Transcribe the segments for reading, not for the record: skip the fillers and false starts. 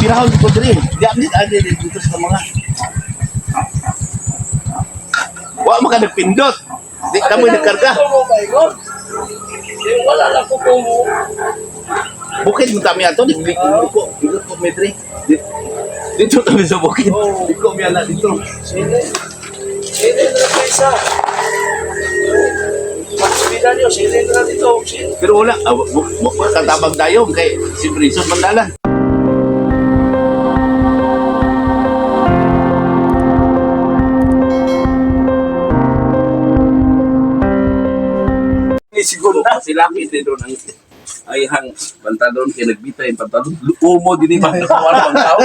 pinahon ko diri. Di amit ade dito sa mga. Wa man ka nagpindot. Di ka mo nagkarga. Wala lang po mo. Bukid mo kami ato di ko medre. Dito kami sa bukid. Di ko mi ana dito. Sino na pesa? Maksudnya niyo, sino na dito? Pero wala, katabag tayo kay si Brinson Mandala. Siguro na sila hindi doon ang ayhang pantalon kaya nagbita yung pantalon. Umo din yung pantalon ng tao.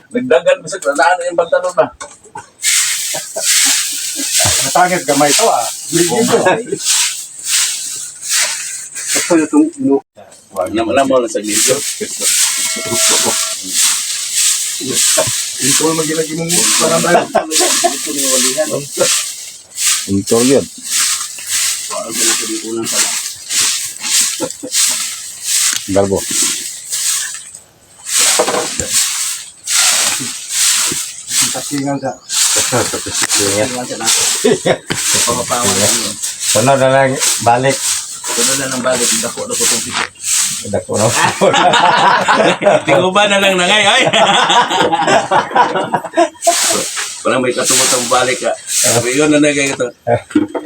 Nagdagan sa kranaan yung pantalon ba? Matangit gamay ito ah. Ito yung ino. Naman mo lang sa video. Ito yung maginagi mong parang tayo. Ito yung walihan. Ito yun. Wala ko na dito unang pala. Galbo. Tasingan sa. Tingnan sa nato. Pangapawan ano. Sunod na lang balik. Sunod na ng balik. Dako itong pito. Dako na. Tiguba na lang na ngay. Ay! Parang may katumot ang balik ka. Sabi yun na nagay ito.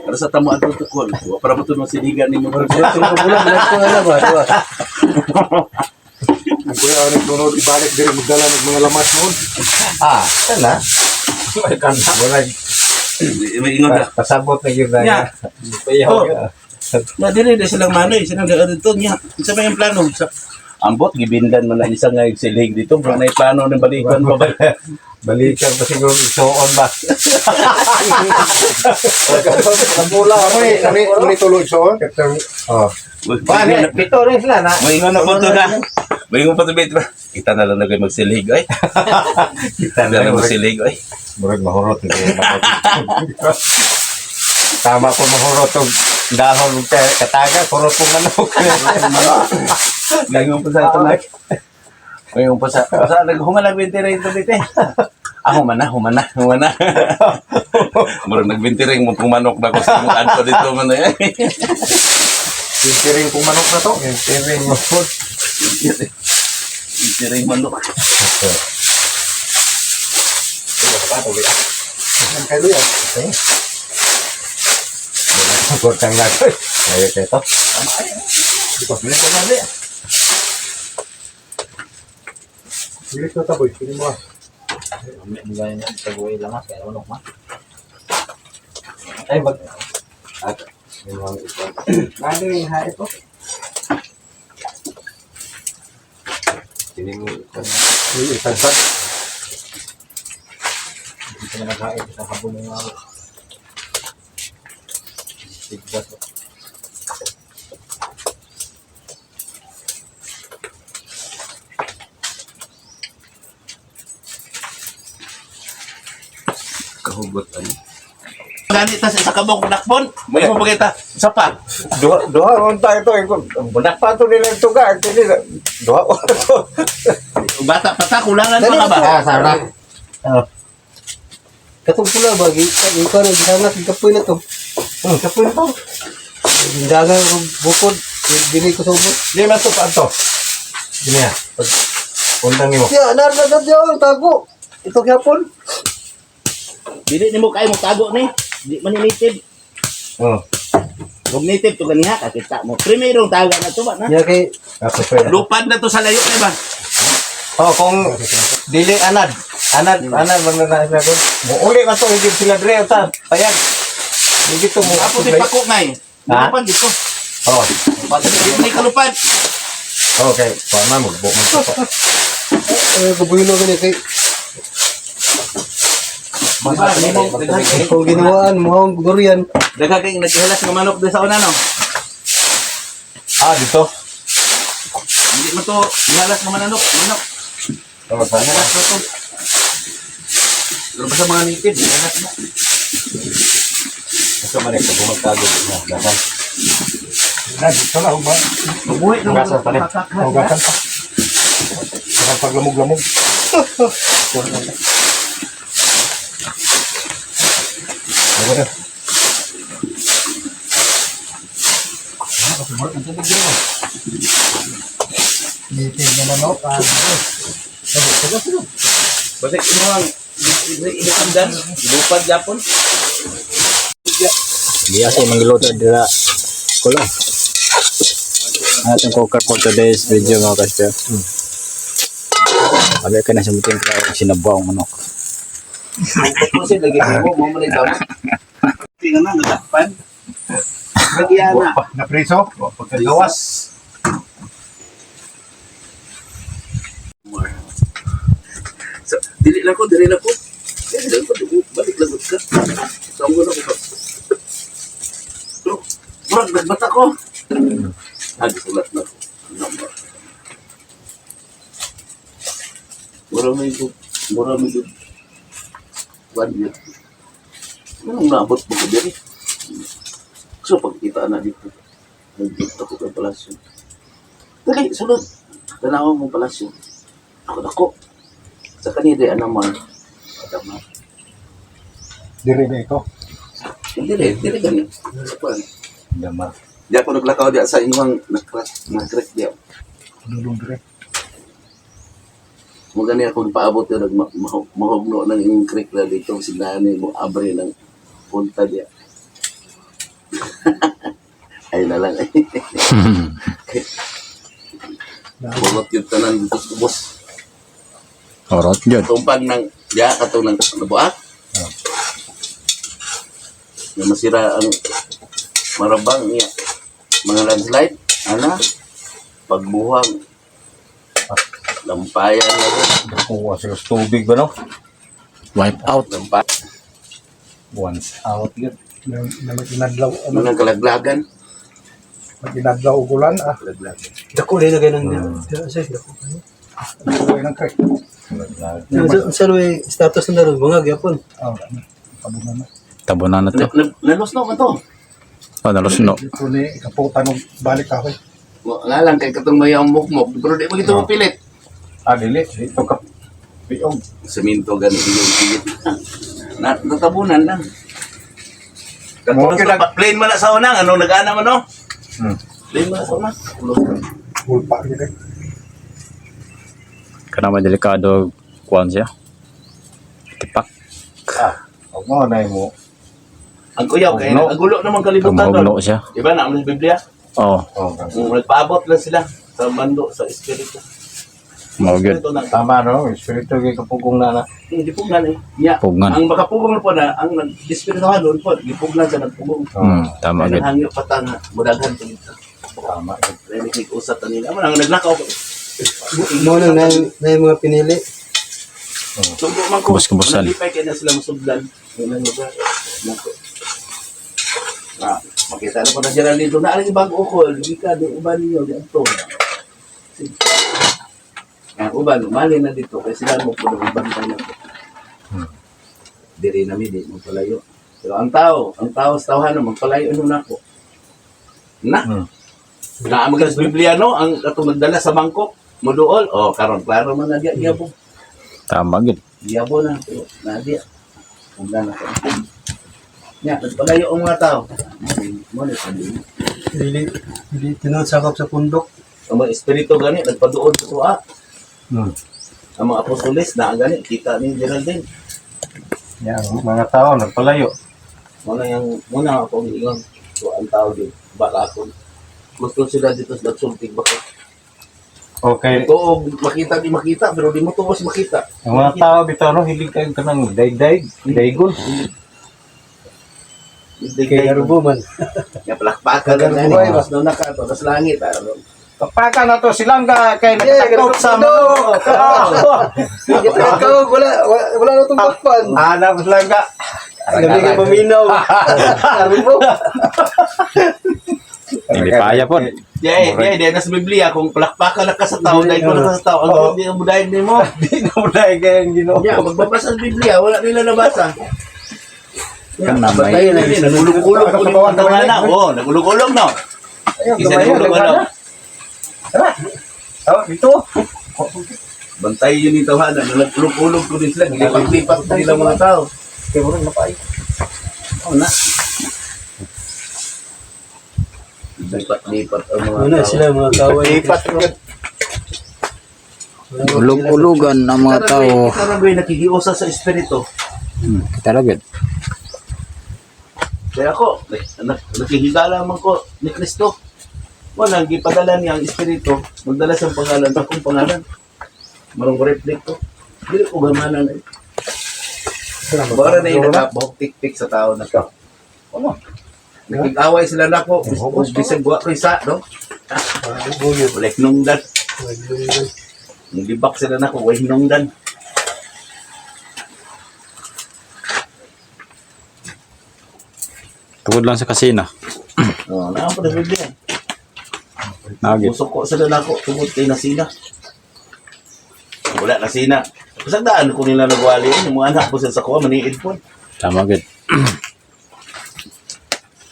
Para sa tamo ang tutukol. Para mo ito nung sinigan ni mo. Ang kuya ako nagtunod ibalik diri magdala ng mga lamas noon. Ah, sana. May kanta. Wala. May ingon na. Pasabot na yun na. Yeah. Payaw Oh. ka. Madili na silang manoy. Silang dito niya. Isa ba yung plano? Ambot, gibindan mo na isa nga yung silig dito. Bro, na yung plano ng balikan pa ba? Balikan pa siguro isuon ba? Mula kami tuloy isuon. Oh. Paano? Pito rin sila na. May ingon na po ito na. May ingon pa ito ba? Kita na lang na kayo magsilig, ay. Kita na lang magsilig, ay. Murag mahurot. Tama po mahurot yung dahon ng kataga. Kurot pong manok. May ingon pa sa ito na. May ingon pa sa naghumalang bintirin ito dito eh. Humana. Murag nagbintiring mo kung manok na ko sa mga adto dito man eh. Bintiring pong manok na to. Bintiring manok. Bintiring manok. Ang kayo yan. Okay. Kurtang na ito. Ayot ito. Bilis ko na rin. Bilis ko taboy. Pili mo. Bigay niya sa buhay lamas kaya unok ma. Ay bag. At yung ito. Lagi yung hari ko. Pili mo. Itansan. Dito na naghain sa habon ng ako. Tigdas. Kahugot ano. Ganit ta sa kabog nakpon. May mo pagita. Isa pa. Doha on tayo ito. Bunak pa ito nila ito ka. Doha on ito. Bata pa ta kulangan pa ka ba? Sana. Katong pula ba ikaw na ginangat kapoy na to. Kapoy na to. Gindagan ko bukod dili ko subot. Di man ito pa ito. Gini ya. Undang mo. Ya naragad yo tago. Ito gyapon. Dili nimo kay mo tago ni. Di man ni native. Oh. Kung native to ganiha kakita mo. Primero taga na to ba na? Ya kay Ako pa. Lupad na to sa layo kay ba? Oh, kung dili anad man na ko. Uli man to higit sila dre ta. Payag. Higit to mo. Apo si Pako ngay. Ha? Lupad dito. Oh. Ni kalupad. Okay, paano mo buk mo to. kabuhino gani kay Diba, nimo kung ginawaan mo ang durian. daga kay naghihalas ng manok doon sa una no. Ah, dito. Hindi mo to ihalas ng manok. Oh, sana. Ihalas mo to. Pero basta mga native, ihalas mo. Ito man ito bumagtago na. Dakan. Na, dito na ba? Mabuhay ng Hugasan pa rin. Hugasan pa. Ang paglamog-lamog. Ano na? Meeting na no. Balik mo ang inuundan, ilupad yapon. Biasa mangluto dira ko lang. Atong cooker for today's video mga kasya. Abi ka na sa muting ka sinabaw ang manok. Kasi lagi mo mo rin daw. Tingnan na nadapan. Lagyan na. Napriso? Pagkagawas. So, dili lang ko. Dili lang ko, balik lang ka. Saan ko na ko. So, Mark, nagbata ko. Sulat na ko. Number. Mura may ko. One year. Anong naabot mo ko diri? So, pagkita na dito. Nandito ako kay palasyo. Dali, sunod. Tanawa mo palasyo. Ako. Sa kanila, naman. Adama. Diri na ito. Dili ganyan. Damar. Di ako naglakaw diya sa inyong nag-crack diya. Dulong diri. Magani ako paabot na mahugno ng inyong crack na dito. Signahan mo abre ng punta diya. Ay na lang. Bulot yung tanan dito sa bus. Orot jud. Tumpag ng diya katong ng nabuak. Na masira ang marabang niya. Mga landslide, pagbuhang, lampayan na rin, Kuha sa tubig ba no? Wipe out. lampayan, Once out yun. Na maginadlaw. mga kalaglagan, Maginadlaw ugulan. kalaglagan. Dako rin na ganun niya. Dako. Kuha ng crack. Sa may status na rin, mga gyapon. Kabunan na. Tabunan na to. Nalos na ba ito? Oh, nalusno. Ito ni kaputan ng balik ako. Nga lang, kay katong may ang mukmok, pero di mo ito mapilit. Dili. Ito ka. Piog. Seminto ganito yung pilit. Natabunan lang. Okay lang. Plain man na sa unang, ano, nag-ana man, no? Plain man na sa unang. Hulpa gini. Kana may delikado kuan siya. Tipak. Huwag mo na mo. Ang kuyaw, kaya No. nagulo naman kalibutan Mahugno doon. siya. Diba, naman sa Biblia? Oh, Nagpaabot lang sila sa bando, sa espiritu. mao gyud. Espiritu na. Tama no. Espiritu kay kapugong na na. Hindi pugnan eh. Yeah. Pugnan. Ang makapugong po na, ang nag-espirituhan doon po, gipugnan sa nagpugong. Tama Kaya gyud. nanghangyo patang, mudaghan po ito. Tama. Kaya nag-usap na nila. Ang naglakaw ko. Mo na yung mga pinili. Sumbo man ko. Kubos-kubosan. Nalipay kaya na sila masublan. Yung lugar. Nako. Makita na po na sila dito. Naalang ibang ukol. Hindi ka, di uban ninyo. Di ito. Ang uban, umali na dito. Kaya sila mo po ng ibang tayo. Di rin namin, di magpalayo. Pero ang tao sa tawhan, magpalayo ano na ako. Naamagal sa Biblia, no? Ang atong nagdala sa bangkok, muduol. O, karon klaro man na diya po. Tama gyud. Diabo na, pero nadia. Kung na ko. Nya, nagpalayo ang mga tao. Mo na sabi. Dili tinusakop sa pundok. Ang mga espiritu gani nagpaduod sa tuwa. Ang mga apostoles na gani kita ni Geraldine. Yan, mga tao nagpalayo. Muna ako ingon. So ang tao din baka ako. Gusto sila dito sa sultig baka. Okay. Oo, makita di makita pero di mo tuwas makita. Ang mga tao bitaw no hilig kayo kanang dayday, daygon. Kay Arubo man. Ya palakpakan Kagang na buhay, ni mas daw nakato tas langit ano. Kapaka na to silang kay nagtakot sa manok. Ikaw, wala na itong bakpan. Hanap silang ka. Gabi ka paminaw. Arubo. Hindi paya po. Di na sa Biblia kung palakpakan na ka sa tao dahil ko na ka sa tao ang hindi ang budayin ni mo. Di na mo dahil kayang ginoo. Yeah, magbabasa sa Biblia, wala nila nabasa. Kan na may Batayin na yun, nagulog-ulog ko yung pantawana. Oo, nagulog-ulog na. Isa nagulog-ulog. Oh, dito. Bantay yun yung tawanan. Nalagulog-ulog ko din sila. Lipat-lipat ko nila mga tao. Kaya mo rin napay. Oo na. Lipat-lipat ang mga Ano tao. sila mga kaway. Lipat ko. Ulog-ulugan ang mga tao. Kita na ba yung nakikiusa sa espiritu? Kita lagid. Kaya ako, nakikigala man ko ni Kristo. Walang gipadala niya ang espiritu. Magdala siyang pangalan. Akong pangalan. Marong reflect ko. Hindi ko gamana na. Bara na yung nagabok, tik-tik sa tao na to. Ano? Nakikaway sila na ko. Bisag buwa ko isa, no? Wala hinungdan. Nagibak sila na ko, wala hinungdan. Tungod lang sa kasina. Oo, naapo na Biblia. Nagit. Busok ko sila na ko, tungod kay nasina. Wala nasina. Sa daan ko nila nagwali, yung mga anak ko sila sa kuha, maniid po. Tama gid.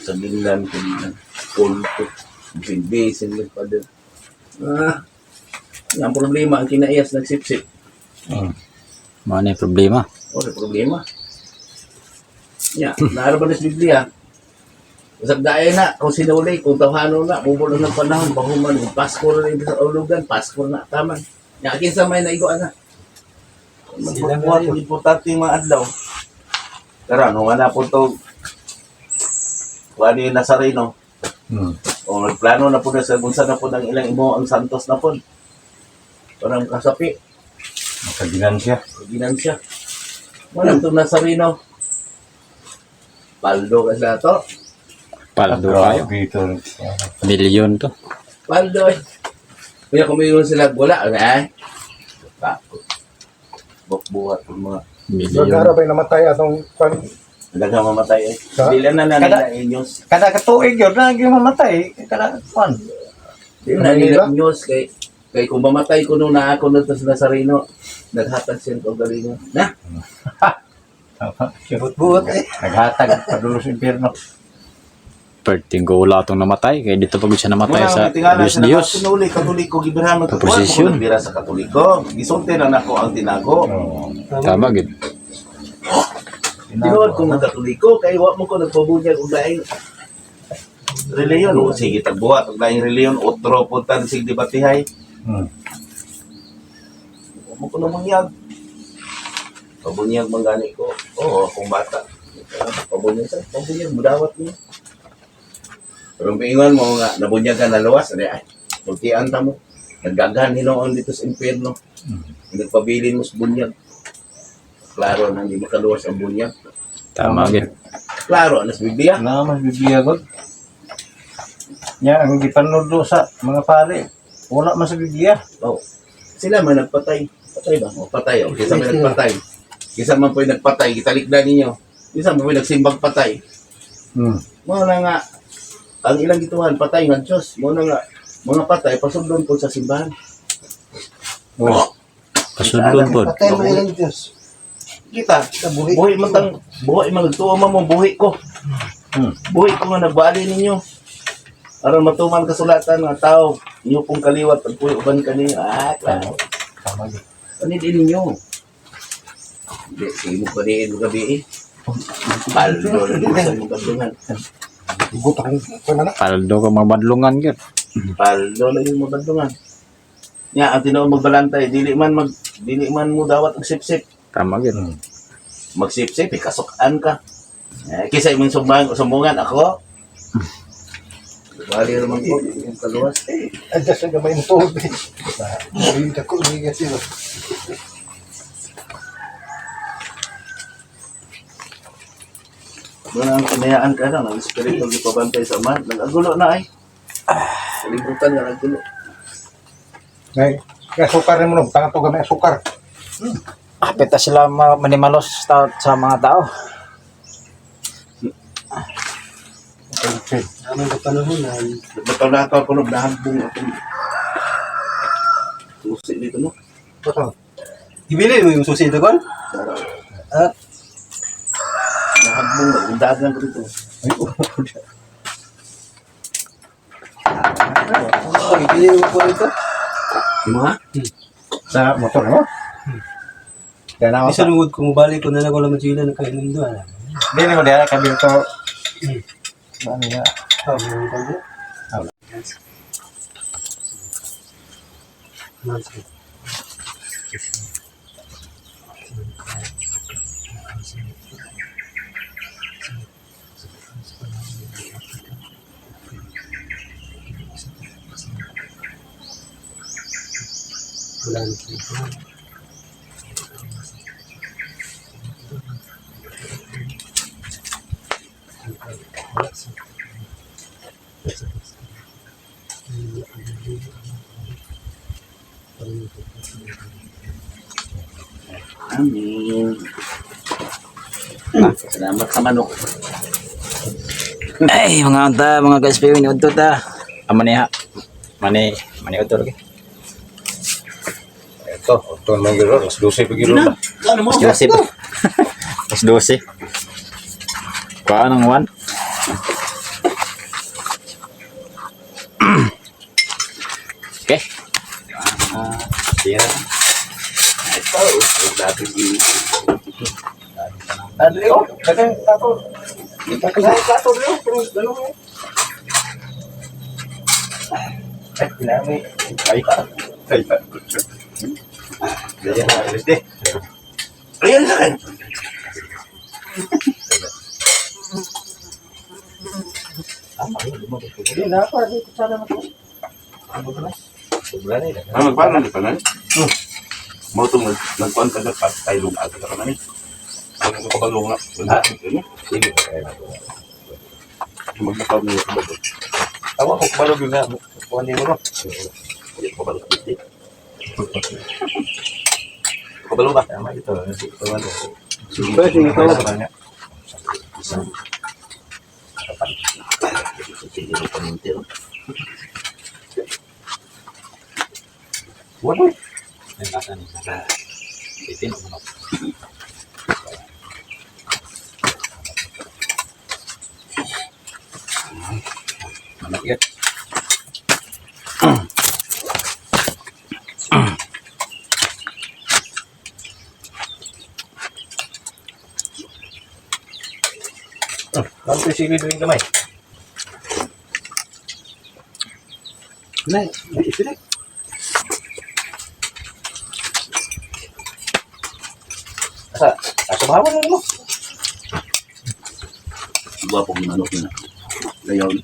Sa binlan ko nila. Kulto. Bindi, sila pa din. Ang problema, ang kinaiyas nagsipsip. Mao na yung problema. O, may problema. Naaraban na sa Biblia. Usap daya na, kung sinuli, kung tawhano na, bubulong ng panahon, bahuman, kung Pasko na rin sa ulugan, Pasko na, taman. Akin sa may naiguan na. Magpapuhat, importante yung mga adlaw. Karan, kung wala po ito, kung ano yung Nazareno, o nagplano na po na sa bunsa na po ng ilang imo ang santos na po. Parang kasapi, Makaginansya. ginansya. Walang itong Nazareno. Paldo ka sa to. Paldo kayo. Dito. Milyon to. Paldo eh. Kaya kung mayroon sila wala, eh. Bakit? Buhat ng mga Milyon. ba yung namatay atong dagang mamatay eh. Sa- Hindi lang na Kada- nila news. Kada katuig yun, na mamatay. Kada kwan. Hindi na nila news kay kung mamatay ko nung na ako nito sa Nazareno, naghatag siya ng galingon. Na? Buot eh. Naghatag. Padulo sa impyerno. Perting ko wala itong namatay. Kaya dito pag siya namatay Mga sa tingala Diyos sa Diyos. Katoliko, Katoliko, Gibrahan, Sa magkakuha posisyon. ko nagbira sa Katoliko. Gisulti na nako ang tinago. Tama gid. Tinuod ko ng Katoliko, kay wa mo ko nagpabunyag og laing reliyon. O sige, tagbuhat og laing reliyon, otro puntan sig debatihay. Wa mo ko na mangyag. Pabunyag mangani ko. Oo, akong bata. Pabunyag, mudawat niya. Pero ang pingon mo nga, nabunyag ka na luwas, ay, magtian ta mo. Nagdaghan hinoon dito sa impyerno. Nagpabilin mo sa bunyag. Klaro na hindi makaluwas ang bunyag. Tama gid. Klaro, anas Biblia. Naman Biblia God. Yan, ang gipanudo sa mga pare. Wala man sa Biblia. Oh. Sila man nagpatay. Patay ba? O patay. O. Kisa man nagpatay. Kisa man po'y nagpatay. Kitalikdan ninyo. Kisa man po'y nagsimbag patay. Mga na nga, ang ilang gituhan, patay ng Diyos. Mga nga, mga patay, pasundon po sa simbahan. Pasudlon po. patay mo ilang Diyos. Kita, buhi man tang, buhi man, nagtuwa man mo, buhi ko. Buhi ko nga nagbali ninyo. Aron matuman kasulatan ng tao, inyo pong kaliwat, pag puwi uban kanino. Klaro. Panidin ninyo. Hindi, sige mo paniin mo gabi eh. Paldo na din sa mga kadungan. Paldo ka mga badlungan gid. Paldo na yung mga kadungan. Nya, ang tinuod magbalantay, dili man mo dawat og sip-sip. Tama gid. Magsip-sip, kasukaan ka. Kisa imong sumbungan ako. Bali naman ko, yung kaluwas. Adjust ang gamay ng tubig. Hindi ko hindi kasi. Doon ang kinayaan ka na, ng espiritu di pabantay sa man. Nag-agulo na ay. Kalibutan nga nag-agulo. Ngay, kaya sukar mo nung, tangan to gamay sukar. Kapit sila manimalos sa mga tao. Naman ko panahon na. Bataw na ako kung nahambong akong susi dito no. Ibili mo yung susi ito, Gon? Sarap. Ah, Nahambong na, undagan ko dito. ibili mo po ito. Mga? Sa motor mo? Kaya na ako Isa nungod kung balik ko na lang wala matsila na kayo nung doon. Hindi mo dala kabil to. Ano nga? Wala na sila. Amin. Salamat sa manok. Ay, mga unta, mga ka-SPW ni Udto ta. Mani ha. Mani Udto lagi. Ito, ito naman giro. Mas 12 pa giro ba? Ano mo? Mas 12 pa. Mas 12. Kuha ng 1. Okay. Tira. Ito, dati di. Adli oh, kadang tato. Kita ka sa tato dito, pero dalawa. Ay, kinami. Ay, ay. Jadi na alis deh. Ayan na rin. Hindi na ako, dito sana na to. Ano ba na? Sobra na Ah, magpaano na pa na? Mo itong nagpuan ka na tayo lumaga ka naman eh. Ang kabalong nga. Sige. Magnakaw niyo yung kabalong. Tawa ko balog yun na. Kuha niyo mo. Yung kabalong ka dito. Kabalong ba? Tama ito. Ito ano. Pwede nga Ito tawag. na. Sige, yung pamintir. Wala. Ang kasa ni sa. Itin mo na. Manakit. Kanto sili doon kamay. Nay, ito na. Asa bahawan na mo. Iba pong manok na. Ngayon,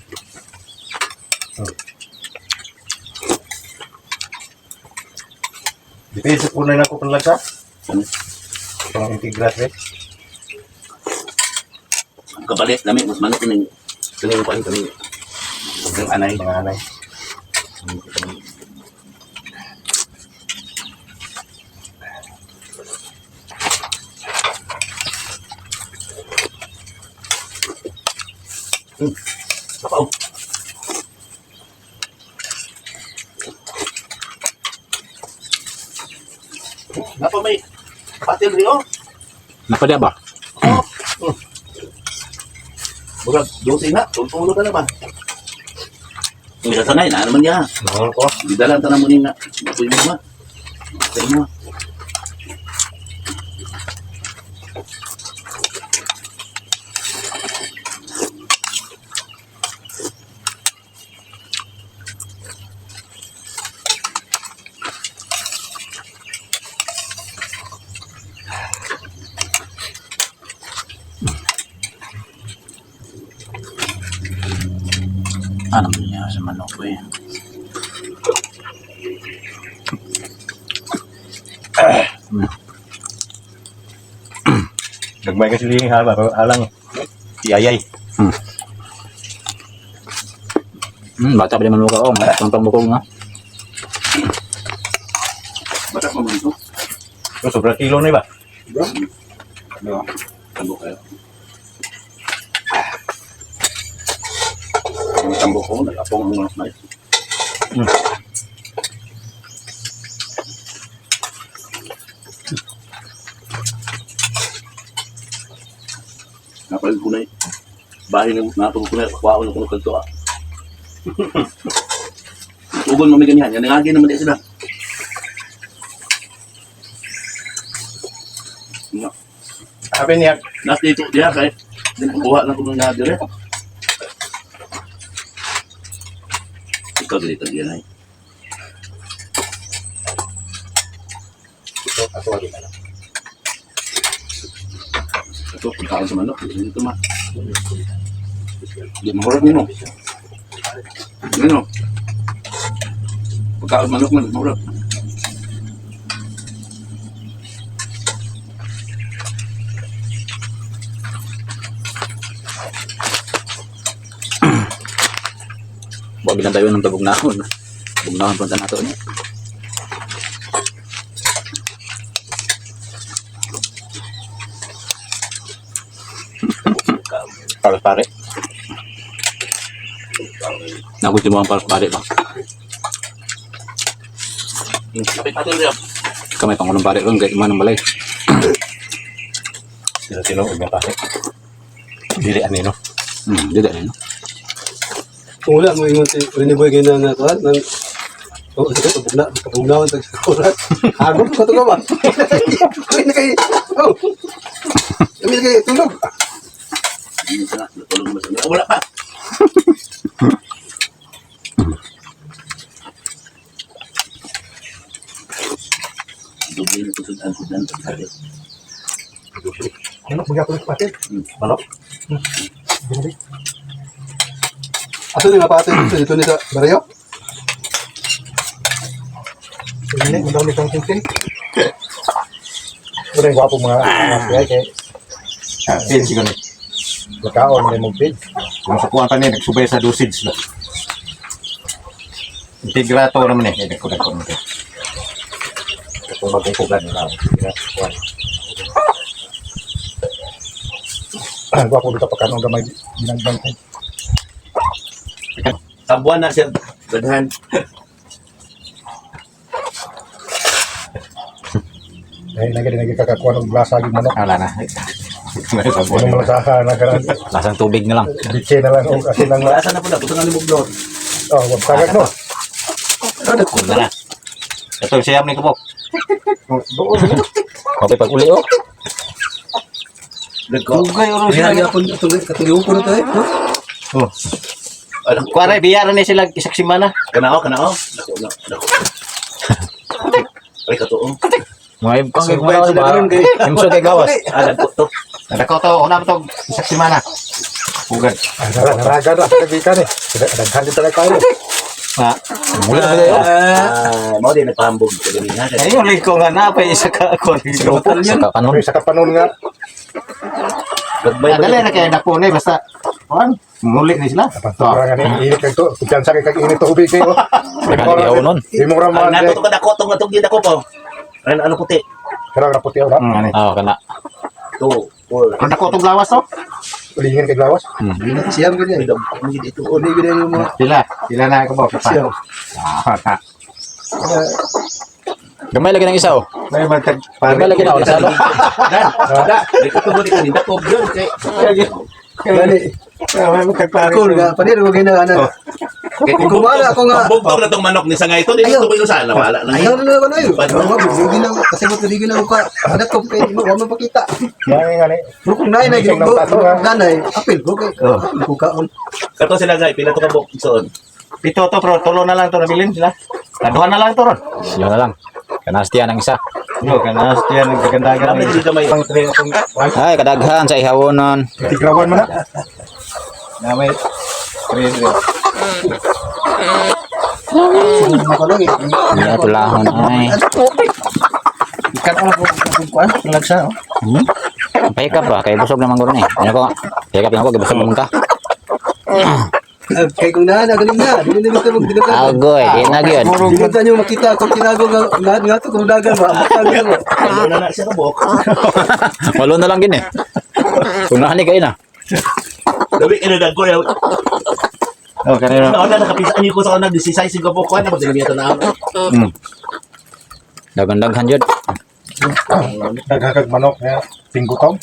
Depende po na ako kung lagsa. ano, Pang integras eh. ang kabalit namin, mas manok yung kami kami. Ang anay. Mga anay. Sapaw. Napa may patil rin, oh. Napadya ba? Bukan, dosin na, tulog ka naman. Hindi ka sanay, na naman niya. Mahal ko. Di dalam tanah mo nga. Ito yung mga. Sa inyo. Ano niya sa manok ko eh. Nagmay kasi liling haba. Alang. Iyayay. Bata pa din manuka ko. Tantang bukong nga. Bata pa mo dito. Sobrang kilo na ba? Ano? Tambok kayo. Ang tambok ko, nag-apong ang mga mais. Napalit ko na eh. Bahay na natulog ko na, kuha ko na kung kanto ah. Ugon mo may ganihan, yan nangagi naman din sila. Sabi niya, Nastito diya kay dinakuha na ko nga dire. Ikaw dito diyan ay. Ito, pagkaon sa manok, dito ma. Di mahurap nino. Nino. Pagkaon manok man, mahurap. Wag lang tayo ng tabugnahon. Tabugnahon punta nato niya. Paras pare. Nagusto mo ang paras pare ba? Kapit natin diya. Kamay pangulong pare ron kahit imanong balay. sino ubi pare. Dili anino. Dito rin. No? Kung wala mo ingon si Riniboy ganyan na kuhan, nang sige, kabugnawan sa kurat. Agod ko ito ka ba? Kami na kayo, kami na kayo, tulog. Hindi sana, natulog mo sa wala pa. Doble na sudan pagkakit. Ano, magyapon sa pati? Manok. Aso na nga pati dito ni sa Barayo? Hindi, madami kang tingting. Pero yung gwapo mga kaya kay feed siguro ni. Lakaon may mong feed. Kung sa kuwan pa niya, nagsubay sa dosage na. Integrato naman eh. Dako-dako naman. Kung mag-ikugan nila. Kuwan. Gwapo dito pagkano gamay ginagban ko. Tabuan na siya, gadhan. Dahil naging kakakuha ng glasa yung manok. Wala na. Ano mo sa nagaran? Lasang tubig na lang. Bitse na lang o kasi lang na. Asa na po na, puto nga limog doon. Oh, wag kagad no. Kung na na. Ito yung siyam ni Kubok. Doon. Okay, pag uli oh. Ugay, oras na gyapon katuliw ko na tayo, no? Oh. Kuwari, biyaran ni sila isak simana. Kanao. Dako. Ay, katuong. Mga Kasi bayad sila karon kay imso kay gawas. Dako to. Nadako to, una to isak semana. Pugad. Naraga na kagikan eh. Daghan dito lang kayo. Ha. Mula na kayo. Mau din nagpahambog. Kaya nga. Ayun, ulit ko nga na pa isa ka ako. Sa kapanon. Sa kapanon nga. Gagbay Dali na kaya napunay basta. Kuan, muli ni sila. Pantura nga ni init kag to. Tiyan sa kag init tubig kayo. Nagkakayaw nun. Di mo ra man. Nato to dako po. Ano puti? Pero na puti na. Oo, kana. 2, 4. Ang dako tong lawas to. Ulingin kay lawas. siyam ko niya. Ito. O, di gina yung mga Sila na ako ba? siyam. Gamay lagi ng isa oh. May magtag Gamay lagi na ako nasalo. Ito po di kanina ko yun. Gani, May magtag ako nga, panir, wag na ano. Kumala ako nga. Bugtog na tong manok ni Sangay ito. Di Ayaw. ito po yung sana. Wala na Ayaw yun. na ako na yun. Hindi na, kasi mo tuligin ako ka. Hanap ko, kaya mo, wag mo pakita. Yang nga ni. Pero kung nain na Isang yung tato, ha? ganay, apil ko kay. Kung kaon. Kato sila Gay. Pila to ka buk. Soon. Pito to pero tulo na lang to nabilin sila. Taduhan na lang to ron. Yun na lang. Kanastiyan ang isa. Yo kana stiyan nagkagandagan Kami di gamay. pang tre akong Ay, kadaghan sa ihawonon. tigrawan mo na. Na may tre. Ako lang eh. Hindi na tulahon ay. Ikan ako kung kuan, lagsa. Pahikap ba? Kaya busog naman gano'n eh. Ano ko? Pahikap lang ako, kaya busog naman ka. Kay kung galing na. Hindi mo ito magdilagan. Agoy, di na yun. Hindi ka nyo makita kung tinago nga to kung dagan ba. Bakit mo? Ano na siya ka buk. Malo na lang gini. Punahan ni kayo na. Dabi inadag ko. Oh kanina. Ano na nakapisaan niyo ko sa kanag. Disisay ko po. Kuha na. Magdinamiya ito na ako. Dagan-daghan yun. Nagkakag manok nga pinggutong.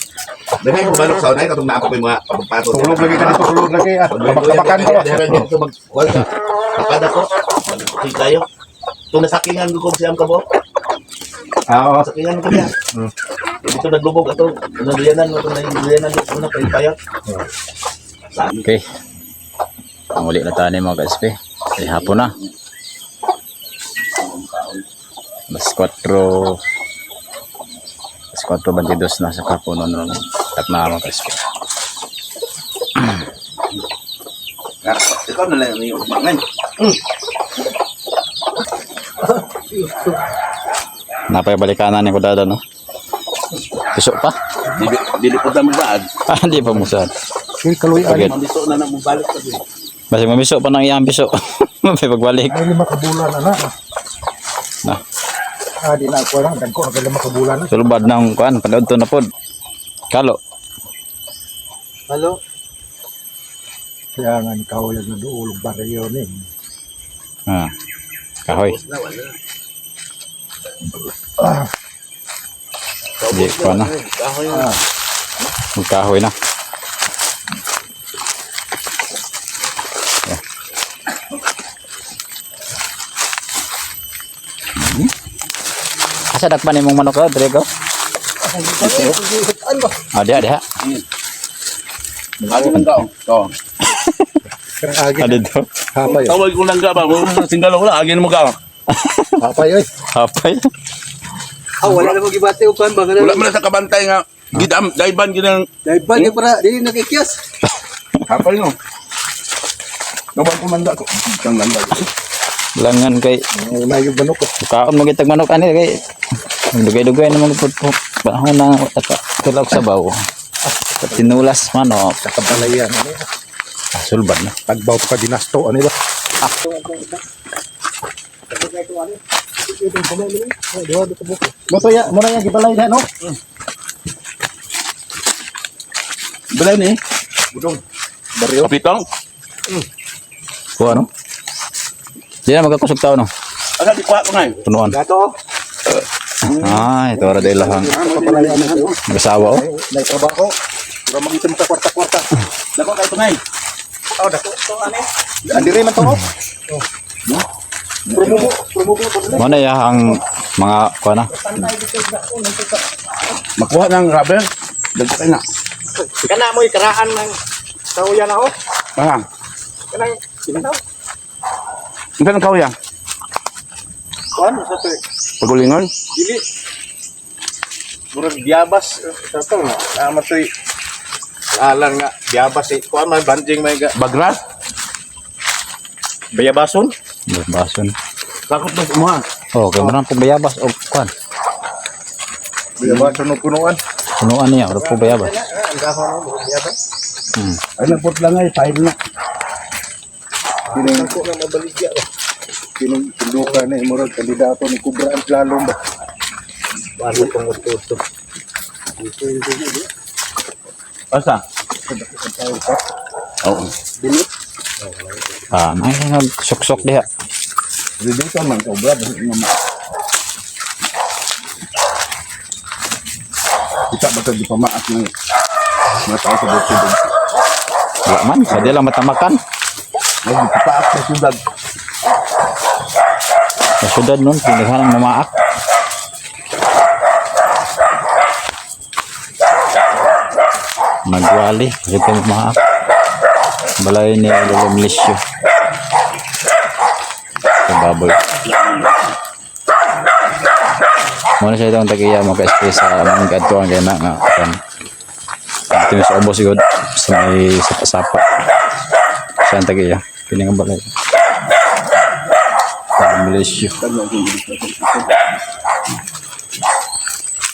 Dami ko manok sa unay. Katong naako ko yung mga pagpato. Tulog lagi ka dito, tulog lagi at makan ko. Kapag ako, mag-okay tayo. Itong nasakingan ko kung siyam ka po. Oo. Nasakingan ko niya. Dito naglubog ato. Naliyanan mo ito na yung naliyanan ito na paypayat. Okay. Ang uli na tayo mga ka-SP. Ay hapon na. Mas 4:22 na sa kapuno nun. Tap na mga ka-SP. Ikaw na lang yung umangan. Napabalikanan ni Kudada, no? Piso pa? Dili po dami baad. Ah, hindi pa musad. Uy, kaluy Forget. Mamiso na mo balik pa din. Basta mamiso pa ng iyang piso. May pagbalik. Ay, 5 kabulan na. Na. Di na ako lang. Dagko, ang 5 kabulan na. Sulubad ng kuan. Panood to na pod. Kalo. Halo? Kaya nga ikaw yung naduulog ba rin yun eh. Ah. Kahoy. Hindi kuan na. Kahoy na. Asa dakpan imong manok ka, Drego? Ah, diha. Agi man ka. To. Agi Ah, dito. hapay. Tawag ko lang ka ba? Mo singgalo wala agi mo ka. Hapay oy. Hapay. Wala na mo gibate upan ba Wala man sa kabantay nga gidam daiban ginang Dahil ba di para di nakikyas. hapal no. Nabang kumanda ko. Kang nanda. Langan kay May yung banok ko. kaon mo gitag manok ani kay dugay-dugay naman pud po. Panahon na tulog sa baw. Tinulas manok. Kabalayan. Sulbad na. Tagbaw pa dinasto. Ano ba? Muna yan, gibalay na, no? Balay ni. Baryo. Kapitong. Kuha no? Di na magkakusog tao no? Asa di kuha ko ngay. Punuan. Gato. Ah, ito ra dahil lang. Kabalayan na ito. Mag-asawa oh. May trabaho. Pero magitin sa kwarta-kwarta. Dako kay tungay. Dako. Andiri man to, oh. Promo. Mana ya ang mga kuha na? Makuha ng rubber. Dagko kay na. Kana mo ikaraan ng kauyan ako. Ah. Kanang sinaw. Unsa nang kawya? Kuan sa to. Pagulingon. Dili. Murag biyabas sa to na. Ama toy. Alang nga biyabas eh. Kuan man banjing may ga. Bagras. Bayabason. Bason. Sakot na mo ha. Oh, kay man pong bayabas og kuan. Bayabason no punuan. Punuan niya, ora po bayabas. Ang gahon mo biyabas. Ay nagput lang ay file na. Pinang ko na mabaligya ba. Pinduka na imurag kandidato ni Kubra ang lalong ba. Bago pang uto. Asa? Oo. Ah, may nagsuksok diha. Dito man ko brad. Kita bakal di pamaas ng mga tao sa bukid. Wala man, pwede lang matamakan. Ay, papaas sa sudad. Sa syudad nun, pinaghanang mamaak. Magwali, kasi kami mamaak. Balay ni Lolo Milisyo. Sa baboy. Muna siya itong tagiya magka-spray sa mga gadtuan kaya na nga. Ito yung sa obo sigod sa may sapa-sapa. Siya ang tagiya. Piling ang balay. Lolo Milisyo.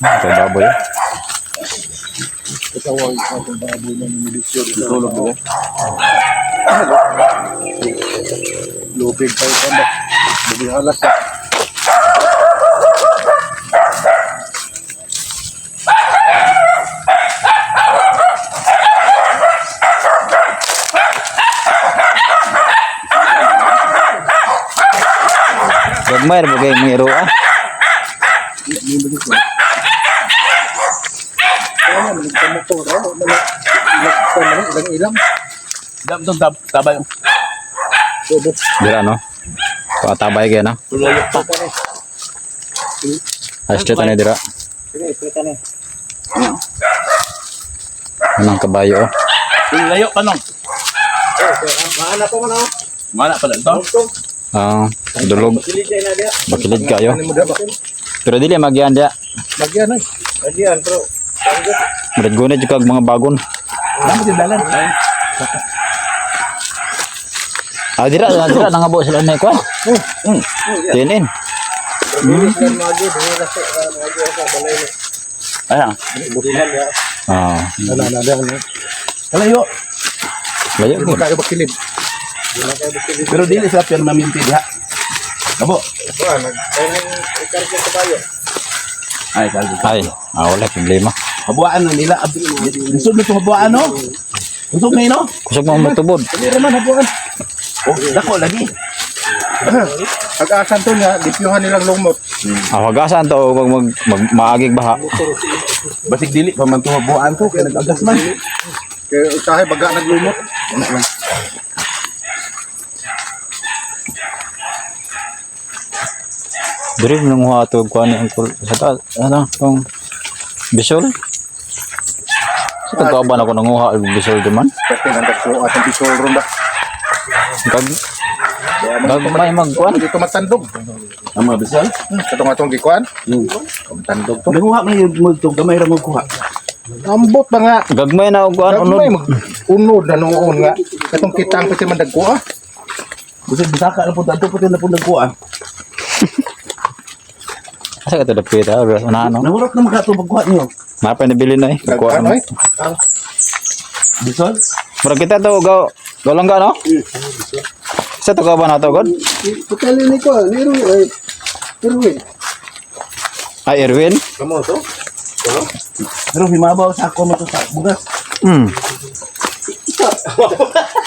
Ito baboy. Katawag sa itong baboy na milisyo. Tulog mo. Lupig tayo ka ba? Bubi halas ka. Gagmay rin bagay may iro ah. Ilang. Tabay. Dira no? Patabay kaya na. Tuloy pa. Ayos dito na dira. Sige, ipita na. Anong kabayo oh. Layo pa nung. Mahanap ko man ako. Mana pala ito? Ah, dulog. Kiligay na dia. Bakilid kayo. Ano mo da ba? Pero dili magyan dia. Bagyan ay. Bagyan bro. Murag gunit jud kag mga bagon. Dami din dalan. Ah, dira nangabo sila na ko. Tinin. Bilis na magi, bilis sa magi sa balay ni. Ayan. Butuhan ya. Ah, Na dia. Kalayo. layo Hindi ko. kayo bakilid. Pero dili sa pier namin ha. Abo. Kuan, nagkain ikarga sa bayo. Ay, kalbo. Ay, wala problema. Habuan na nila. Gusto mo itong habuan, no? Gusto mo no? Kusog mo matubod. Dili raman habuan. Oh, dako lagi. Pag-asan to nga, dipyuhan nilang lumot. Ah, wagasan to pag maagig baha. Basig dili pa man itong habuan to. Kaya nag-agas man. Kaya usahay baga naglumot. Diri nang huato ko ani ang sa ta ano tong bisol. Sa tagaban ako nanguha og bisol man. Kasi nandagsuo at ang bisol ron ba. Kag may magkuan. Dito matandog. Ang mga bisal. Katong atong gikuan. Matandog to. Nanguha man yung multo. Gamay ra mo kuha. Ambot ba nga. Gagmay na og kuan Unod. unod. Unod na noon nga. Katong kitang pati man dagkuha. Gusto bisaka na po. Dato po na po nagkuha. Asa ka to dapit ah, una ano. Nahurot na mga itong pagkuha niyo. Napay nabili na eh. Kuha Dagkuhan mo. ay. Bisol? Mura kita to gaw lang no? Sa to ba na to god? Putali ni ko, ni Irwin. Ay Erwin. Kamo to? Pero himabaw sa ako mo to sa bugas. Hmm.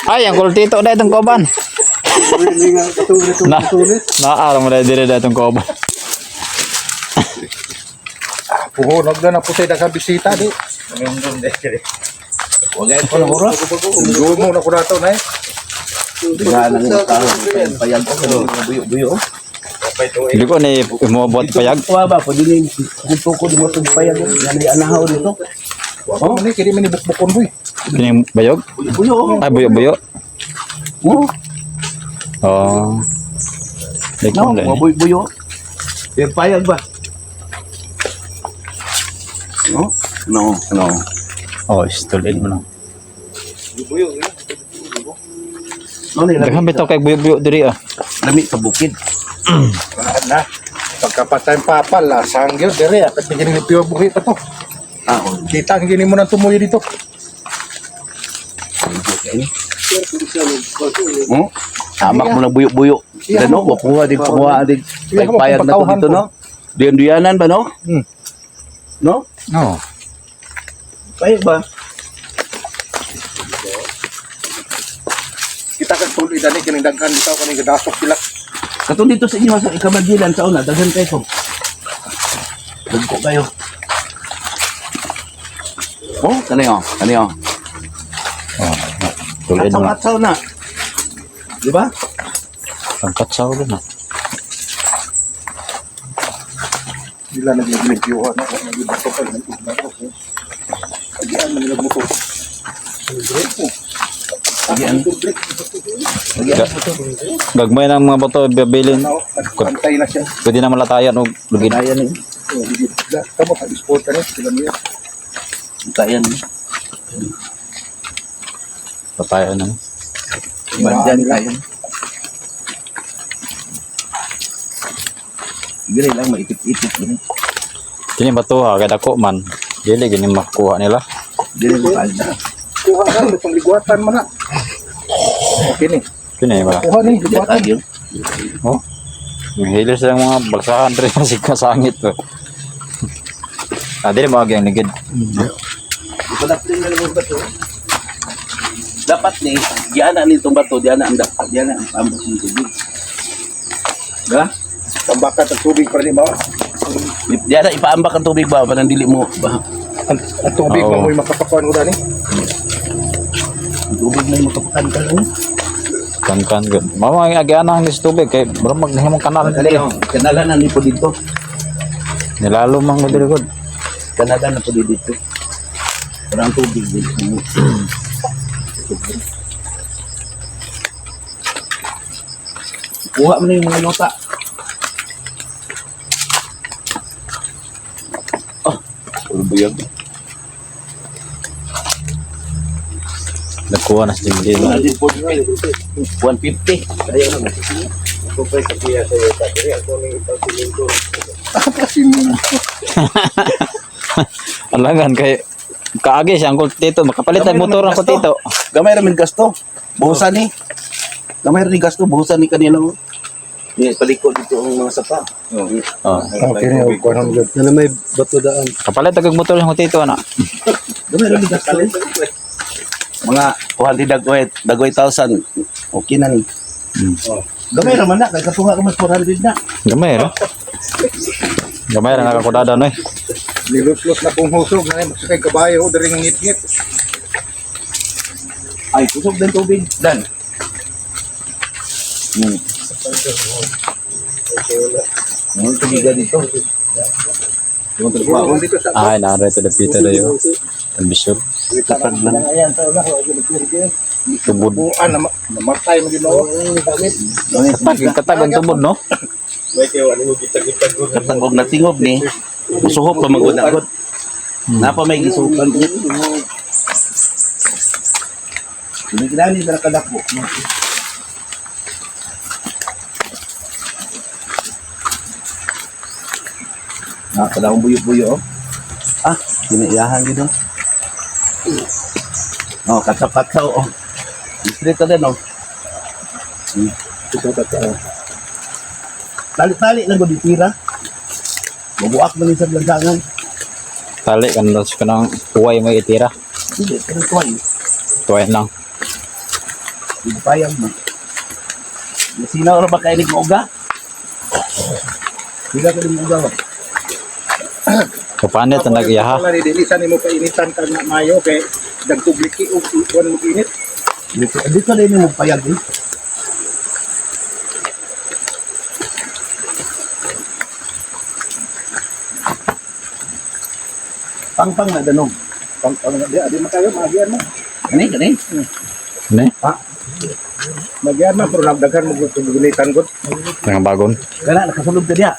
Ay, ang kultito na itong koban. Irwin nga katulit Na, naaram mo na dire na itong koban. Puhunog na po tayo nakabisita di. Huwag ay ko nahurot. Gumo na ko na to na eh. Bigla na yung tao. Payag ko. Buyo-buyo. Hindi ko ni umabot payag. Ito ba? Pwede nyo kulto ko di mo itong payag. Yan ay anahaw dito. Oh, ni kini man ibukbukon boy. Kining bayog? Buyo. Ay, buyo-buyo. Oh. Oh. Like No, no, buyo. Yung payag ba? No? No. No. Oh, istulin mo na. No, nilagay Daghang bitaw kay buyo-buyo diri ah. lami sa bukid. Lahat na. Pagkapatay papal, sanggil dire at bigyan ni piyo buhi pa to. Ah, oh. Kita ang gini mo nang tumuyo dito. Hmm? Hamak mo na buyo-buyo. Ano? Wakuha din panguha din. Payag na to dito, no? Diyan-diyanan ba, no? No? No. Payag ba? Kita kan tuloy dani kining daghan dito kaning gadasok sila. Kato dito sa inyo sa Ikamagilan sa una, daghan kayo. Dagko kayo. Oh, kaniyo, kaniyo. Oh. Tulin mo na. At sa una. Di ba? Ang katsaw din ah. Sila nag-review na nag-batok ka ng batok. Agian man nila motor. Agian. Gagmay ng mga bato bibilin. Pantay na siya. Pwede na malatayan og lugin. Tayan eh. Kamu tak sport na sila niya. Tayan eh. Patayan na. Bandyan tayan. Biri lang maitip-itip din. Kini bato ha kay dako man. Dili gini makuha nila. Biri mo kalda. Kuha ka itong ligwatan mo na. Okay ni. Kini ba? Kuha ni ligwatan. Ayun. Oh. Mahili silang mga bagsakan rin sa kasangit to. Ah, dili mo ang ligid. Ipadapling na lang bato. Dapat ni, diyan na nitong bato, diyan na ang dapat, diyan na ang tambok ng tubig. Diba? Tambakan ng tubig para di ba? Diyan na ipaambak ang tubig ba, parang dili mo ba? Ang tubig Oo. mo makapakuan mo dani. Ang tubig na yung makapakan ka lang. Kan good. Mama ang agiana ang tubig kay bro maghimong kanal Dali, dili. oh. Kanalan na nipo dito. Nilalo mang mo diri good. Canada na po dito. Parang tubig dito. Kuha mo na yung mga nota. Ulbuyag. Nagkuha na si Jimmy. 150. Ayaw na. Ako pa sa kaya sa iyo. Tapi ako nang ipagpilin ko. Alangan kay kaagi siya ang tito. Makapalit na motor ang tito. Gamay ramin gasto. Buhusan ni. Gamay ramin gasto. Buhusan ni kanina. Ni palikod dito ang mga sapa. Oh. Okay na yung 100. Yan na may bato daan. Kapalit na motor ang tito na. Gamay ramin gasto. Mga 200 dagway 1,000. Okay na ni. Gamay raman na. Kaya katunga ka mas 400 na. Gamay ra. Gamay ra nakakudada no eh. Niluslos na pong husog na magsakay kabayo dari ng ngit-ngit. Ay, kusog din tubig. Dan. Ang tubigan dito. Yung trabaho. Dito sa Ay, narito the Peter dayo. Ambisyon. Katag lang. ayan sa una ko ginagpirigyan. Tubod. Buan na mamatay mo Ginoo. Katag ang tubod no. May kayo ano gitag-gitag ko. Katag na tingob ni. Suhop pa magod-agod. Napa may gisukan ko. Binigyan na kadakbo. Kada akong buyo-buyo, oh. Ginayahan dito. Oh, katsaw-katsaw, oh. Straight ka din, oh. Tali-tali lang ko ditira. Mabuak mo rin sa lansangan. Tali kan daw ka nang tuway mo itira. Hindi, pero tuway. Tuway lang. Hindi payag mo. Nasinaw na ba kayo mo uga? Hindi ka din mo uga, oh. Kapanet na nag-iyaha. Wala ni dilisan mo painitan ka na mayo kay dagtubliki og kuan mo init. Dito na yun yung payag, eh. Pang-pang na danog. Pang adi makayo magian mo. Kani. Ne? Magian man pero nagdaghan mo gunitan gud. Nga bagon. Kana, nakasulog ka diya.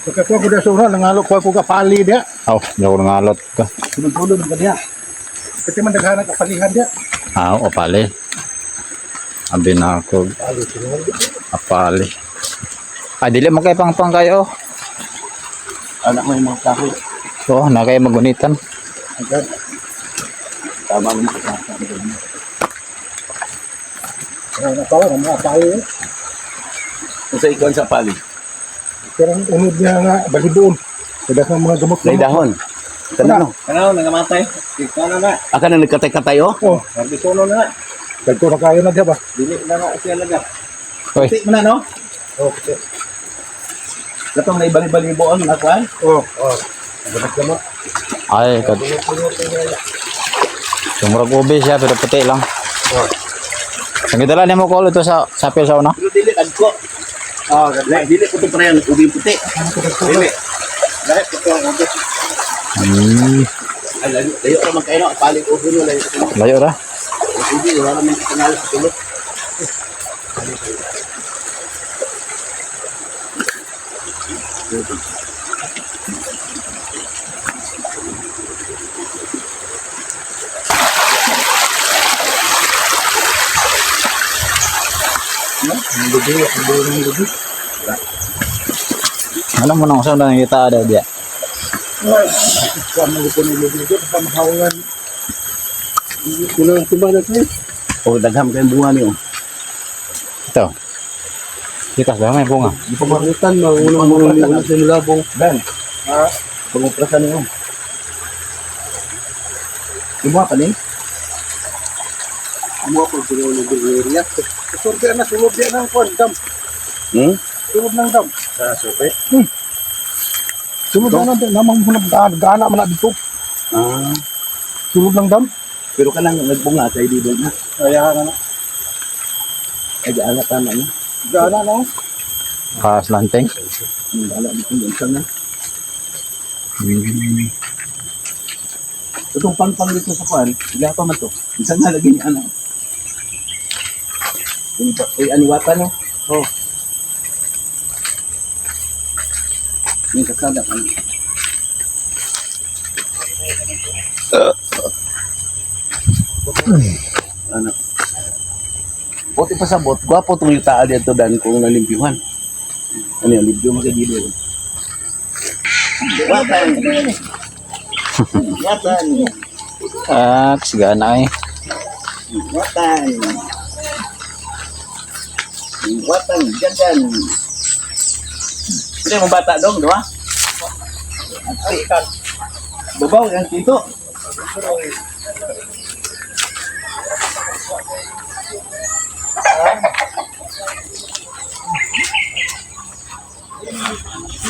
Pagkakuha ko na sa una, nangalo ko ka pali dia. Aw, daw ngalot ka. Sulog-sulog ka diya. Kasi man daghan ka palihan dia. Aw, opale. Abi na ako. Apale. Ay, dili mo kay pang kayo. Anak mo yung mga kahoy. So, na kayo magunitan. Tama mo. Ano pa lang mga pali. Kung sa ikuan sa pali. Pero ang unod niya nga balibon. Kada sa mga gamot. May dahon. Kanano? Ano nangamatay? Ikaw na. Aka na nagkatay-katay, oh. Oh, nagbisono na. Dagko na kayo na dia ba? Dili na nga siya laga. Hoy, Kasi mo na, no? Okay. Katong na ibali-baliboon na kuan. Oh. Gamot gamot. ay, kad. Sumurag ubi siya, pero puti lang. Ang gidala niya mo ko ito sa sapil sa una. Pero dili kadko. Dili ko to parehang ubi puti. Dili. Dahil ito ang ubi. Ay, layo ra man kayo, pali ko ubi no layo. Layo ra. Ubi wala man kanal sa tulog. Ano mo nang usap na kita ada dia. Kami ko ni lubi ko sa mahawangan. Kuno tumbang na kayo. O dagham kay bunga niyo. Ito. Kita sa may bunga. Di pamaritan, unang ni ulit sa nilabong. Dan. Panguprasan niyo. Ibu apa nih? Amo ko sa ulo ng area. Sorte na sulod dia ng kon dam. Sulod ng dam. Sa sope. Sulod na din namang gana man na dito. Sulod ng dam. Pero kanang nagbunga kay di na. Kaya na. Ay anak tama ni. Gana na. Pas lanteng. Ala dito yung sana. Itong pangpang dito sa kuan, ila pa man to. Isang nalagyan niya ano. Yung aniwata no? Oh. Yung kasada ano. Ano? Buti pa sabot, gwapo itong yutaan dito dan kung nalimpyuhan. Ano yung limpyo mo sa dito? Watan. Watan. Kasigana eh. Watan. Watan. Diyan. Hindi mo bata dong, di ba? Babaw, yan dito.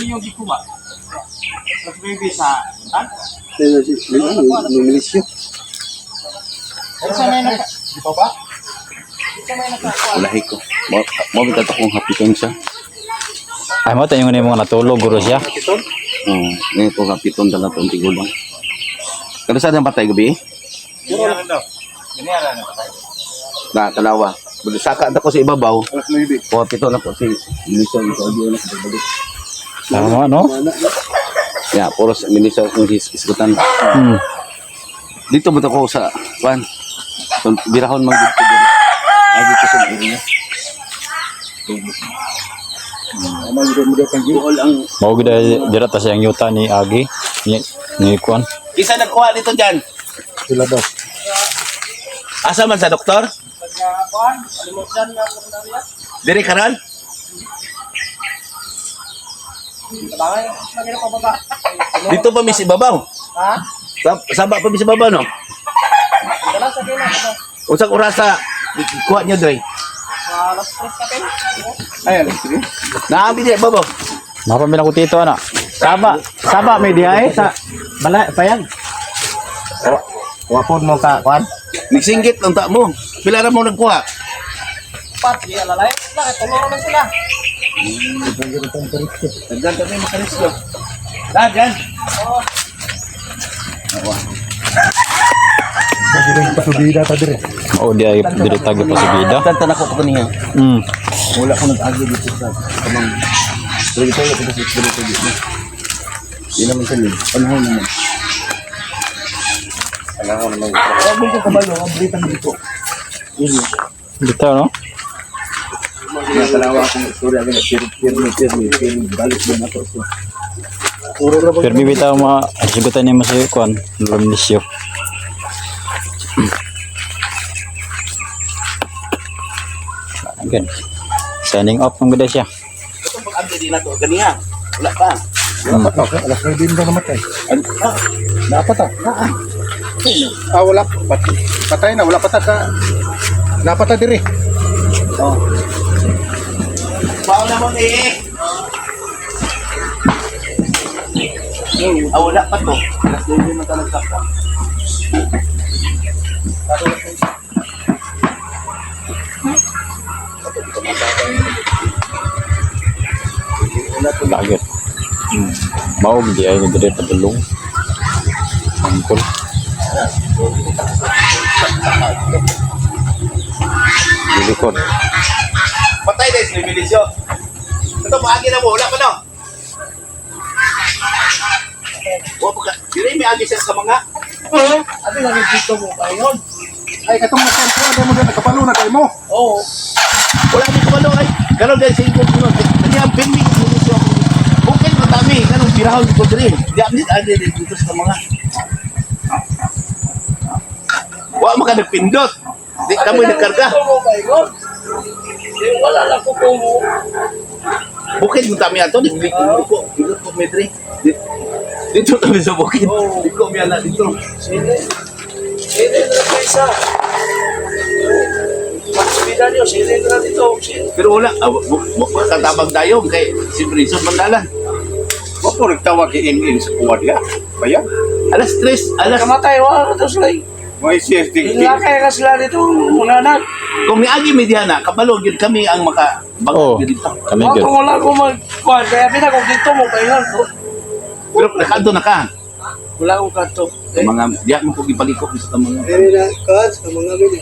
Yung dito ba? Mas baby sa... Ha? Numilisyo. Isa na yun. Di pa ba? Lahi ko. Mo kita to kung hapiton siya. Ay mo tayo nga mga natulog guro siya. Ngayon ko hapiton dala to tigulang. Kada sa ang patay gabi? Ganyan daw. Ganyan na patay. Na tanawa. Saka ta ko sa ibabaw. Alas 9. O pito na po si Lison ko audio na sa balik. Tama no? Ya, puros minisa kung iskutan. Dito ba ko sa kwan? Birahon man dito dito. Ay dito sa area. Amal mo kang Duol ang Mao gid dira ta siyang yuta ni Agi ni kuan. isa nagkuha dito diyan. sila daw. Asa man sa doktor? Diri karon? Dito pa mi si babaw. Ha? Saba pa mi si babaw no? Dala sa kina. Usang orasa kuha niyo dre. Alas 3 ka pen. Ayan. Naabi di babaw. Mapamila ko tito ana. Saba may diha sa bala payag. Wapon mo ka kuan. Nagsinggit ng ta mo. Pila ra mo nagkuha? Pat, di alalay. Bakit tulungan lang sila? Dagdag kami makarisyo. Dyan. Pasubida ta dire. Mao di ay diri tagi pa sa bida. Tantan ako ko niya. Wala ko nag-agi dito sa kamang. Pero ito yung kita sa dito. Di naman sa lid. Panahon naman. Huwag mo ka kabalo. Ang britang dito. Dito no? Nakalawa akong istorya. Pirmi. Balik mo na to. Pero bibitaw mo sigutan ni mo si kuan, lumisyo. Again. Signing off ng gada siya. Ito pag-agi din na to. Ganiya. Wala pa. Alas 9 ba namatay? Dapat Wala. Patay na, wala pa ta ka. Dapat ta dire. Bawa naman eh. Wala pa to. Alas 9 na talaga pa. Lagit. Mao di ay diri padulong. Sampol. Dilikod. Patay na yung milisyo. Ito, maagi na mo. Wala pa no? Dili may agi siya sa mga. Ano lang dito mo pa yun? Ay katong nasan mo din nakapalo na kay mo. Oo. Wala din kumalo ay. Karon dahil sa inyo. Kani ang pinmi. Milisyo. Bukid matami. Kanong pirahon dito diri. Di amnit agi dito sa mga. Wa mo ka nagpindot. Di ka mo nagkarga. Dito mo pa yun? Wala lang ko mo. Bukid mo tami ato. Di ko medre. Dito kami sa bukid. Di ko miyala dito. Sino na kaisa? Magsubida niyo, sino na dito? Pero wala. Katabang tayo. Kay si Brison Mandala. Wapo nagtawag in sa kuwa dia. Bayan. Alas 3. Alas. Kamatay, wala na to sila. May CSD. Ilakay ka sila dito, muna na. Kung niagi medyana, kabalo yun kami ang Oh, makabangag dito. kami Kung gyud. wala ko mag-kuhan, kaya pinakong dito mo pa yun. Pero nakanto na ka. Wala akong kanto. Sa mga, diya mo kong ipalikot sa mga. Dili na kuan sa mga gani.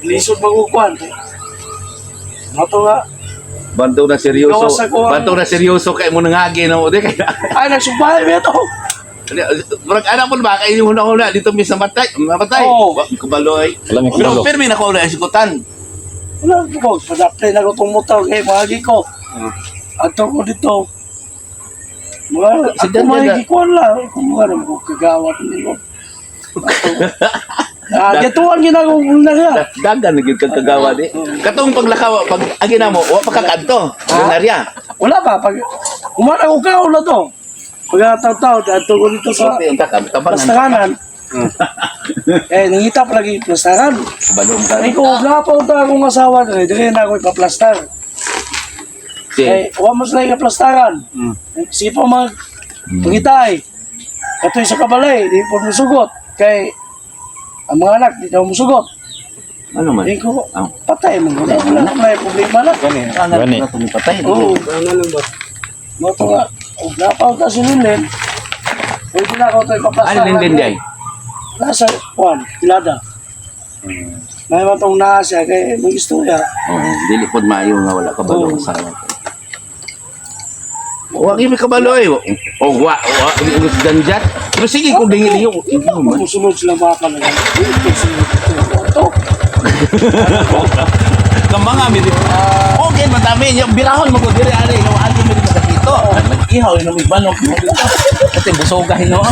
Lisod magukuhan. Mato nga. Banto na seryoso. Gawas ako ang- Banto na seryoso kay mo nangagi na mo. Di kaya. Ay, nagsumpay ba ito? Murag anak mo ba? Kaya yung una-una dito may sa matay. Mamatay. Oo. Kabaloy. Alam mo Pero kabalo. pirmi na ko na isikutan. Wala ko. Padaptay na ko itong motor. Kaya mahagi ko. Ato ko dito. Mga, Si ako Dan, mahagi ko lang. Kung mga naman ko kagawat nilo. Gatuan ginagawa ko na siya. Dagan naging kagagawa di. Katong paglakaw, pag agina mo, wa pa kakanto. Lunarya. Wala pa. Pag umana ko kao na to. Pagkataw-taw, ato ko dito sa Sorte, unta ka. Tabangan. plastaran. Eh, nangita pa lagi plastaran. Balong ka. Ay ko, napaunta akong asawa na dili na ako ipaplastar. Si. Eh, huwag mo sila ipaplastaran. Sige pa mag pangitay. Katoy sa kabalay, di po musugot. Kay ang mga anak, di daw musugot. Ano man? Ay ko, Ah. patay mo. Wala may problema na. Gani. Na tumipatay. Oo, Ano lang ba? mo to nga. Huwag napaunta si Lilin. Huwag na ako ito Ano ipaplastar. din day? Nasa, Juan, Pilada. May matong naa siya, kay may istorya. Oh, dili pod maayo nga wala ka balong Oo. sa. Wa gyud kabaloy. O wa ganjat. Pero sige kung dingil yung man. Musunod sila baka na lang. Ito. Kamanga mi. Okay, madami yung birahon mo ko diri ari no ali mi sa dito. Nag-ihaw no mi banok mo dito. Kasi busogahin no.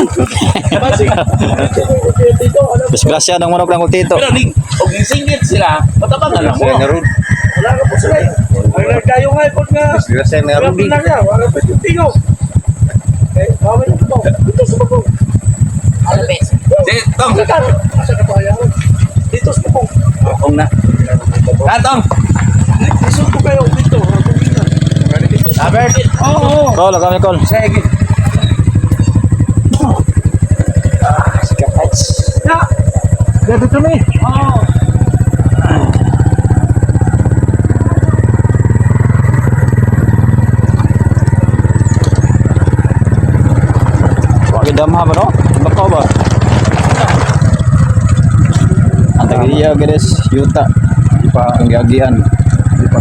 Disgrasya ng manok ng tito. Pero ni og gisingit sila, matabangan lang mo. Wala ka po sila. Ang nagkayo nga ipon nga. Disgrasya ng Wala pa na nga. Wala pa yung tingaw. Eh, bawal yung tubaw. Dito sa tubaw. Sige, tong. Asa ka tayo? Dito sa tubaw. Ong na. Tong. Isod ko kayo dito. Albert. Oo. Call, kami call. Sige. Na. Dito to ni. Oo. Wagi damha ba no? Bakaw ba? Ang tagiya guys, yuta. Di pa ang giagian. Di pa.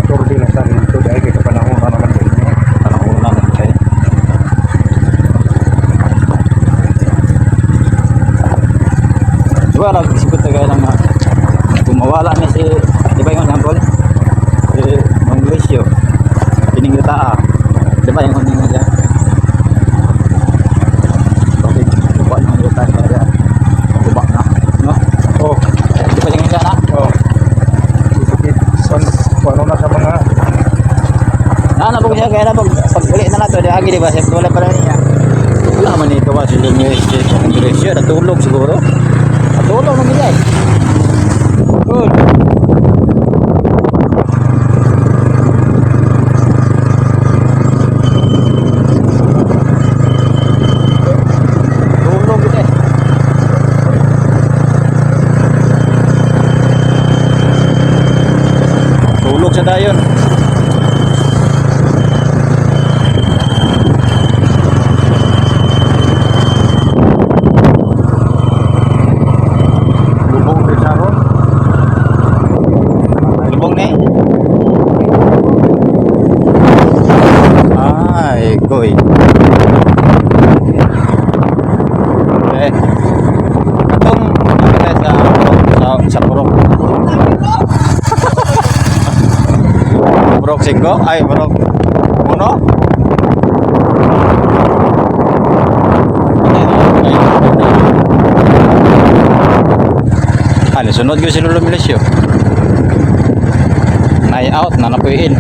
Turbi na sa ito dahil kay kapanahon na naman din. Parang una na kay. Diba nag-isipot na kaya ng kung mawala na si, di ba yung example? Si Mang Luisio, pining yuta di ba yung huning niya? Okay, lupa ng yuta kaya lupa na, no? Oh, Di ba yung higa na? oh. Ano na sa mga Nabog siya kaya nabog, pag uli na nato, di agi di ba? Siyempre wala pala niya. Wala man ito ba, sila niya ang direksyon, natulog siguro. Natulog naman niya eh. Good. Tulog kita eh. Tulog siya dayon. lubong ni Sharon. Lubong ni. Ay, goy. Eh. Atong kita sa purok. Purok 5 ay purok 1. Ano, sunod ko si Lolo Milisio. Nai out na napuin.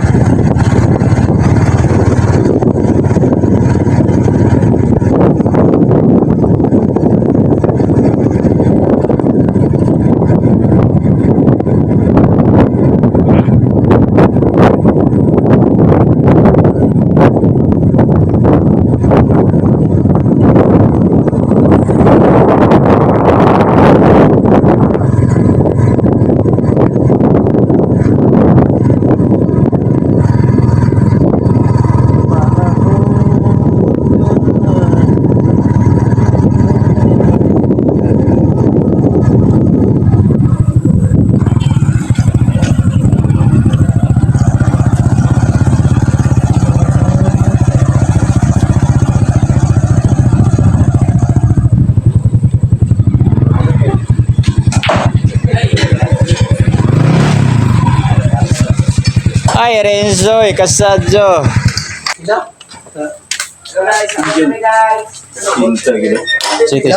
Ay, Renzo, Kasadyo. Pinta gitu. Sige.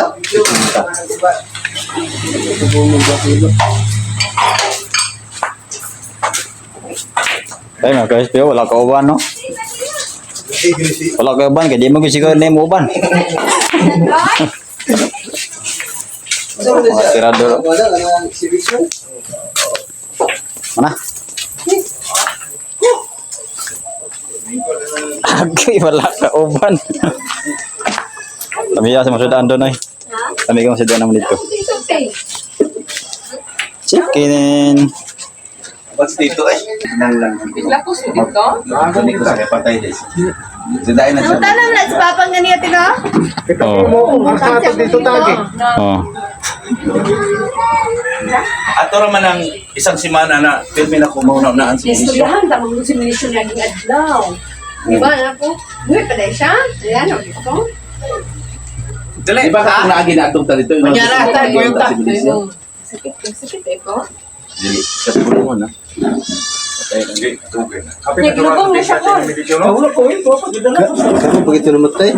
Ay, mga guys, pero wala ka uban, no? Wala ka uban, kaya di mo gusto ko na yung uban. Mga tirador. Mana? Agay, wala ka uban. Kami ya, masudaan doon ay. Kami ka masudaan naman dito. Chicken. What's dito eh? Lapos mo dito? Ako dito sa patay des. Sidain na siya. Tanong na sa papang ganito no? Oh. dito tagi. Oh. Ato raman ang isang semana na filmin ako muna naan sa isyo. Istoryahan, tamang mo si Minisyon naging adlaw. Diba, anak ko? Buhay pa dahil siya? Ayan, o dito. Di ba kung naagi na itong talito? Manyara, tayo yung yung sakit eh ko. Dili, sa tulo mo na. Nagilubong na siya ko. Kamu begitu namatay.